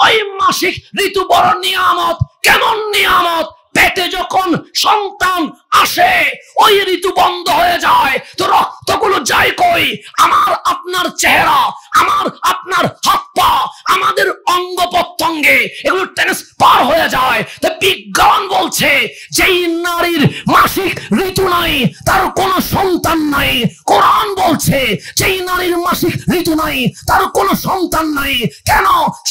ওই মাসিক ঋতু বড় নিয়ামত। কেমন নিয়ামত? পেটে যখন সন্তান আসে ওই ঋতু বন্ধ হয়ে যায়, তো রক্তগুলো যায় কই? আমার আপনার চেহারা, আমার আপনার হাত পা, আমাদের অঙ্গ প্রত্যঙ্গে এগুলো ট্রান্সফার হয়ে যায়। তো বিজ্ঞান বলছে যেই নারীর মাসিক ঋতু নাই তার কোনো সন্তান নাই। কোরআন বলছে যেই নারীর মাসিক ঋতু নাই তার কোনো সন্তান নাই। কেন?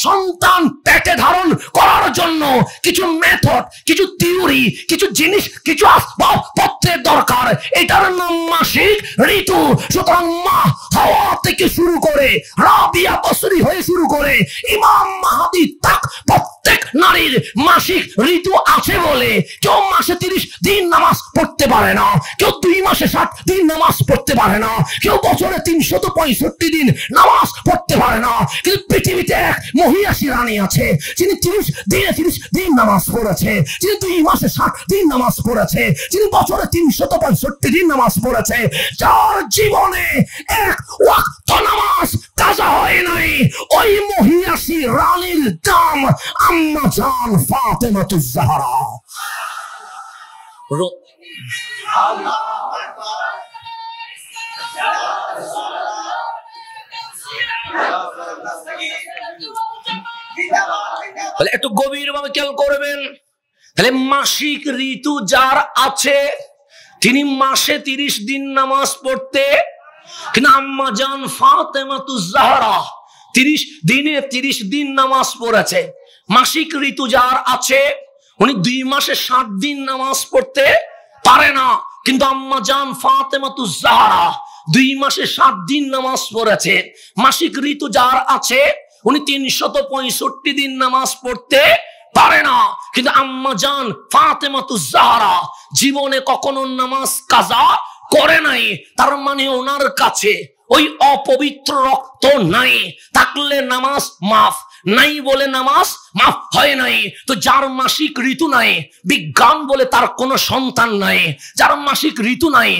সন্তান পেটে ধারণ করার জন্য কিছু মেথড, কিছু থিওরি, কিছু জিনিস, কিছু আসবাবপত্রের দরকার। এটার নাম মাসিক ঋতু। সুতরাং মা হাওয়া থেকে শুরু করে রাবিয়া বসরি হয়ে শুরু করে ইমাম মাহদী তাক প্রত্যেক নারীর মাসিক ঋতু আছে বলে কেউ মাসে 30 দিন নামাজ পড়তে পারে না, কেউ 2 মাসে 60 দিন নামাজ পড়তে পারে না, কেউ বছরে 365 দিন নামাজ পড়তে পারে না। কিন্তু পৃথিবীতে এক মহিয়াসী রানী আছে যিনি 30 দিন নামাজ পড়েছে, যিনি 2 মাসে 60 দিন নামাজ পড়েছে, যিনি বছরে 365 দিন নামাজ পড়েছে, যার জীবনে এক ওয়াক্ত নামাজ কাজা হয় নাই। ওই মহিয়াসী রানীর দাম আম্মা জান ফাতেমাতুজ জাহরা। একটু গভীর ভাবে খেয়াল করবেন। তাহলে মাসিক ঋতু যার আছে তিনি মাসে 30 দিন নামাজ পড়তে, কিন্তু আম্মা জান ফাতেমাতুজ জাহরা 30 দিন নামাজ পড়েছে। মাসিক ঋতু যার আছে উনি 2 মাসে 60 দিন নামাজ পড়তে পারে না, কিন্তু আম্মা জান ফাতেমাতুজ জাহরা 2 মাসে 60 দিন নামাজ পড়েছে। মাসিক ঋতু যার আছে উনি 365 দিন নামাজ পড়তে পারে না, কিন্তু আম্মা জান ফাতেমাতুজ জাহরা জীবনে কখনো নামাজ কাজা করে নাই। তার মানে ওনার কাছে ওই অপবিত্র রক্ত নাই, থাকলে নামাজ মাফ, নাই বলে নামাজ মাফ হয় নাই। তো যার মাসিক ঋতু নাই, বিজ্ঞান বলে তার কোনো সন্তান নাই। যার মাসিক ঋতু নাই,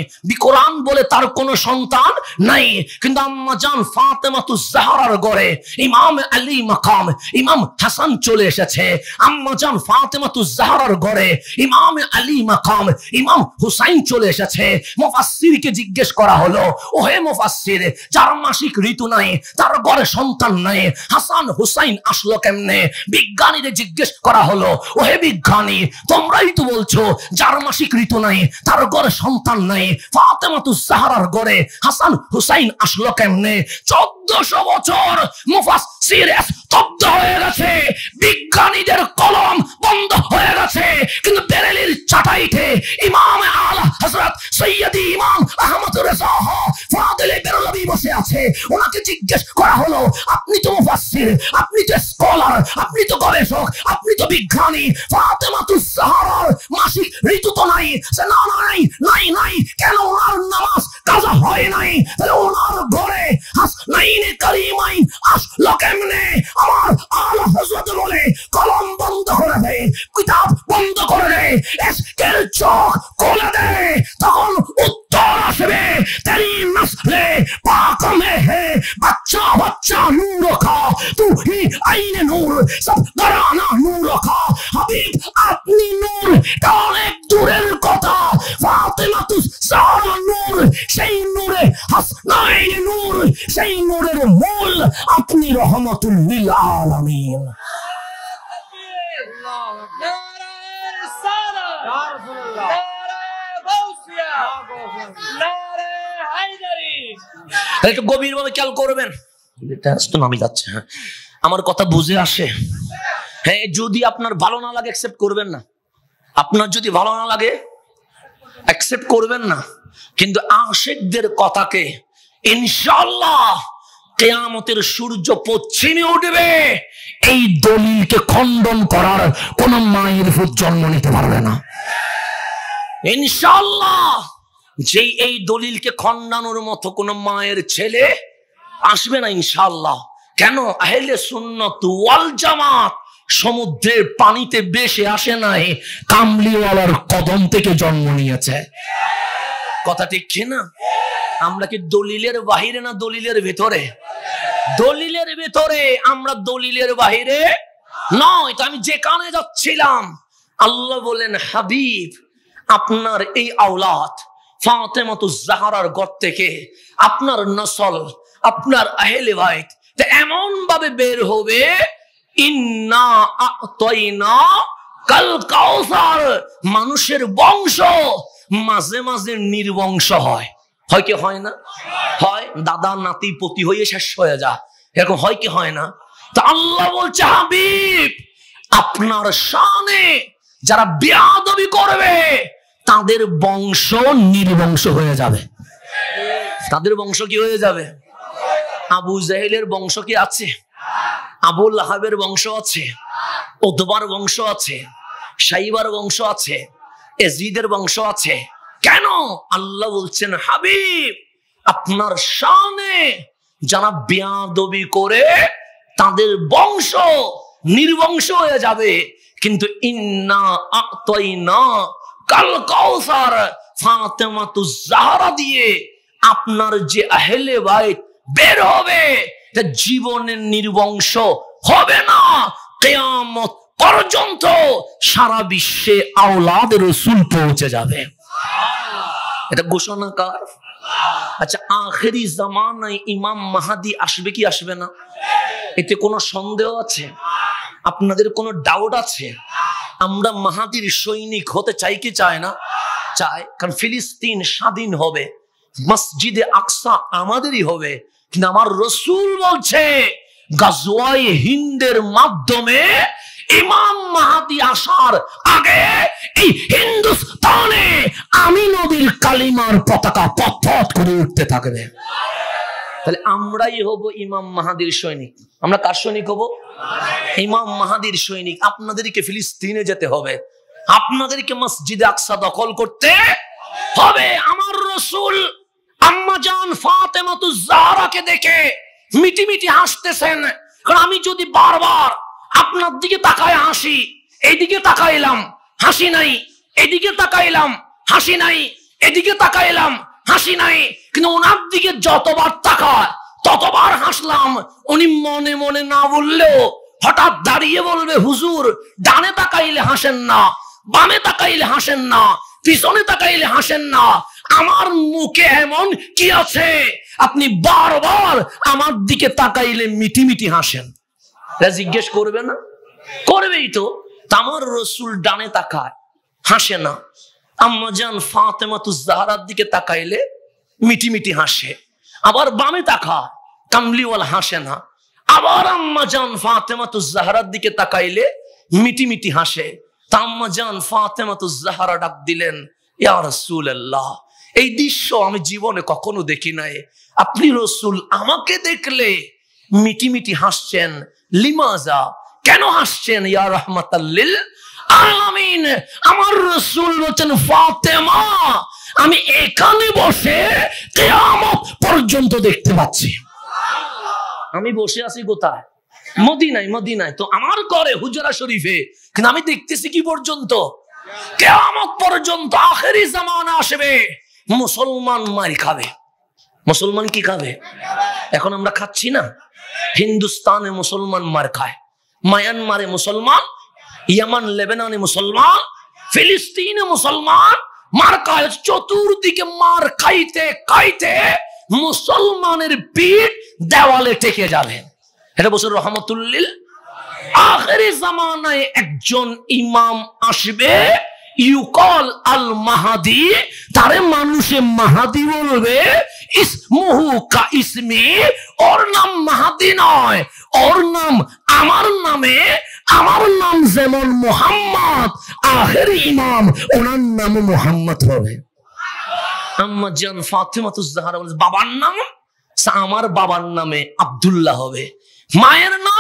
কোরআন বলে তার কোনো সন্তান নাই। কিন্তু আম্মা জান ফাতেমাতুজ জাহরার ঘরে ইমাম আলী মাকাম ইমাম হাসান চলে এসেছে। আম্মা জান ফাতেমাতুজ জাহরার ঘরে ইমাম আলী মাকাম ইমাম হুসাইন চলে এসেছে। মুফাসসিরকে জিজ্ঞেস করা হলো, ওহে মুফাসসির, যার মাসিক ঋতু নাই, তার ঘরে সন্তান নাই, হাসান হুসাইন আসলো কেমনে? বিজ্ঞানীদের জিজ্ঞেস করা হলো, ওহে বিজ্ঞানী, তোমরাই তো বলছো যার মাসিক ঋতু নাই তার ঘরে সন্তান নাই, ফাতেমাতুজ জাহরার ঘরে হাসান হুসাইন আসলো কেমনে? 1400 বছর মুফাসসির স্তব্ধ হয়ে গেছে, বিজ্ঞানীদের কলম বন্ধ হয়ে গেছে, কিন্তু বেরেলির চাটাইতে ইমাম আলা হযরত সৈয়দি ইমাম আহমদ রেজা ফাদিলে বেরলভী বসে আছে। ওনাকে জিজ্ঞেস করা হলো, আপনি তো মুফাসসির, আপনি তো স্কলার, আপনি তো গবেষক, আপনি তো বিজ্ঞানী, ফাতেমাতুজ জাহরার মাসিক ঋতু তো নাই। না নাই নাই নাই, কেন ওনার নামাজ কাজা হয় নাই? তাহলে ওনার ঘরে হাসনাইনে কারিমাইন আসলো কেমনে? আমার আলা হযরত বলে কলম বন্ধ করে দে, কিতাব বন্ধ করে দে, এসকের চোখ খুলে দে, তখন উত্তর আসবে। তেরি নসলে পাক মে হে বাচ্চা বাচ্চা নূর কা, তু হি আইনে নূর, সব ঘরানা নূর কা। হাবিব আপনি নূর, অনেক দূরের কথা। ফাতেমাতুজ জাহরা নূর, সেই নূরে হাসনাইন নূর, সেই নূরের মূল আপনি রহমাতুল লিল আলামিন। একটু গভীর ভাবে খেয়াল করবেন, নামি যাচ্ছে, আমার কথা বুঝে আসে? হ্যাঁ, যদি আপনার ভালো না লাগে অ্যাকসেপ্ট করবেন না, আপনার যদি ভালো না লাগে অ্যাকসেপ্ট করবেন না, কিন্তু আশিকদের কথাকে ইনশাআল্লাহ কিয়ামতের সূর্য পশ্চিমে উঠবে, এই দলিলকে খণ্ডন করার কোন মায়ের ফুট জন্ম নিতে পারবে না ইনশাআল্লাহ। যে এই দলিলকে খণ্ডানোর মতো কোন মায়ের ছেলে আসবে না ইনশাআল্লাহ। কেন? আহলে সুন্নাত ওয়াল জামাত সমুদ্রের পানিতে বেশে আসে নাই, কামলিওয়ালার কদম থেকে জন্ম নিয়েছে। কথা ঠিক কিনা? আমরা কি দলিলের বাহিরে না দলিলের ভেতরে? দলিলের ভিতরে, আমরা দলিলের বাহিরে নয়। তো আমি যেখানে যাচ্ছিলাম আল্লাহ বলেন, হাবিব আপনার এই আওলাদ ফাতেমাতুজ জাহরার ঘর থেকে আপনার নসল, আপনার আহলে বাইত এমন ভাবে বের হবে, ইন্না আ'তাইনা কাল কাউসার। মানুষের বংশ মাঝে মাঝে নির্বংশ হয়, হয় কি হয় না? হয়। দাদা নাতি পতি হয়ে শেষ হয়ে যায়, এরকম হয় কি হয় না? তা আল্লাহ বলছে, হাবিব আপনার শানে যারা বেয়াদবি করবে তাদের বংশ নির্বংশ হয়ে যাবে। তাদের বংশ কি হয়ে যাবে? আবু জাহেলের বংশ কি আছে? আবু লাহাবের বংশ আছে, উতবার বংশ আছে, সাইবার বংশ আছে, এজিদের বংশ আছে। কেন? আল্লাহ বলছেন, হাবিব আপনার শানে যারা বেয়াদবি করে তাদের বংশ নির্বংশ হয়ে যাবে। কিন্তু ইন্না আ'তাইনা কাল কাউসার, ফাতেমাতুজ জাহরা দিয়ে আপনার যে আহলে বাইত বের হবে জীবনে নির্বংশ হবে না, কিয়ামত পর্যন্ত সারা বিশ্বে আওলাদ রাসূল পৌঁছে যাবে। এটা ঘোষণা কার? আচ্ছা, আখেরি জামানায় ইমাম মাহদি আসবে কি আসবে না? এতে কোনো সন্দেহ আছে? আপনাদের কোনো ডাউট আছে? আমরা মাহাদির সৈনিক হতে চাই কি চাই না? চাই। কারণ ফিলিস্তিন স্বাধীন হবে, মসজিদে আকসা আমাদেরই হবে। কিন্তু আমার রাসূল বলছে গাজওয়ায়ে হিন্দের মাধ্যমে ইমাম মাহদি আসার আগে এই হিন্দুস্তানে আমি নবীর কালিমার পতাকা পথ করে উঠতে থাকবে। তাহলে আমরাই হব ইমাম মাহাদির সৈনিক। আমরা কার সৈনিক হব? ইমাম মাহাদির সৈনিক। আপনাদেরকে ফিলিস্তিনে যেতে হবে, আপনাদেরকে মসজিদে আকসা দখল করতে হবে। আমার রাসূল আম্মা জান ফাতেমাতুজ জাহরাকে দেখে মিটি মিটি হাসতেছেন। কারণ আমি যদি বারবার আপনার দিকে তাকায় হাসি, এইদিকে তাকাইলাম হাসি নাই, এদিকে তাকাইলাম হাসি নাই, এদিকে তাকাইলাম হাসি নাই, কিন্তু ওনার দিকে যতবার তাকায় ততবার হাসলাম। উনি মনে মনে না বললেও হঠাৎ দাঁড়িয়ে বলবে, হুজুর ডানে তাকাইলে হাসেন না, বামে তাকাইলে হাসেন না, পিছনে তাকাইলে হাসেন না, আমার মুখে এমন কি আছে আপনি বারবার আমার দিকে তাকাইলে মিটি মিটি হাসেন? জিজ্ঞেস করবে না? করবেই তো। আমার রাসূল ডানে তাকায় হাসে না, আম্মা জান ফাতেমাতুজ জাহরার দিকে তাকাইলে মিটি মিটি হাসে। আবার বামে তাকায় কামলিওয়ালা হাসে না, আবার আম্মা জান ফাতেমাতুজ জাহরার দিকে তাকাইলে মিটি মিটি হাসে। আম্মা জান ফাতেমাতুজ জাহরা ডাক দিলেন, ইয়া রাসূলুল্লাহ এই দৃশ্য আমি জীবনে কখনো দেখি নাই, আপনি রাসূল আমাকে দেখলে মিটি মিটি হাসছেন, লিমাজা কেন হাসছেন? ইয়া রাহমাতাল লিল আলামিন। আমার রাসূল বলেন, ফাতেমা আমি এখানে বসে কিয়ামত পর্যন্ত দেখতে পাচ্ছি। আমি বসে আছি কোথায়? মদিনায়। মদিনায় তো আমার ঘরে হুজরা শরীফে, কিন্তু আমি দেখতেছি কি পর্যন্ত? কিয়ামত পর্যন্ত। আখেরি জামানা আসবে, মুসলমান মার খাবে। মুসলমান কি খাবে? এখন আমরা খাচ্ছি না? হিন্দুস্তানে মুসলমান মার খায়, মায়ানমারে মুসলমান, ইয়ামান লেবাননে মুসলমান, ফিলিস্তিনে মুসলমান মার খায়। চতুর্দিকে মার খাইতে খাইতে মুসলমানের পিঠ দেওয়ালে টেকে যাবে। এটা বছর রহমতুল লিল আখিরি জামানায় একজন ইমাম আসবে, ইউকাল আল মাহাদি, তারে মানুষে মাহাদি বলবে, ইসমুহু কা ইসমি, ওর নাম মাহাদি নয়, ওর নাম আমার নামে, আমার নাম যেমন মুহাম্মদ, আখিরি ইমাম ওনার নাম মুহাম্মদ হবে। আম্মা জান ফাতেমাতুজ জাহরা বলে, বাবার নাম? আমার বাবার নামে আব্দুল্লাহ হবে, মায়ের নাম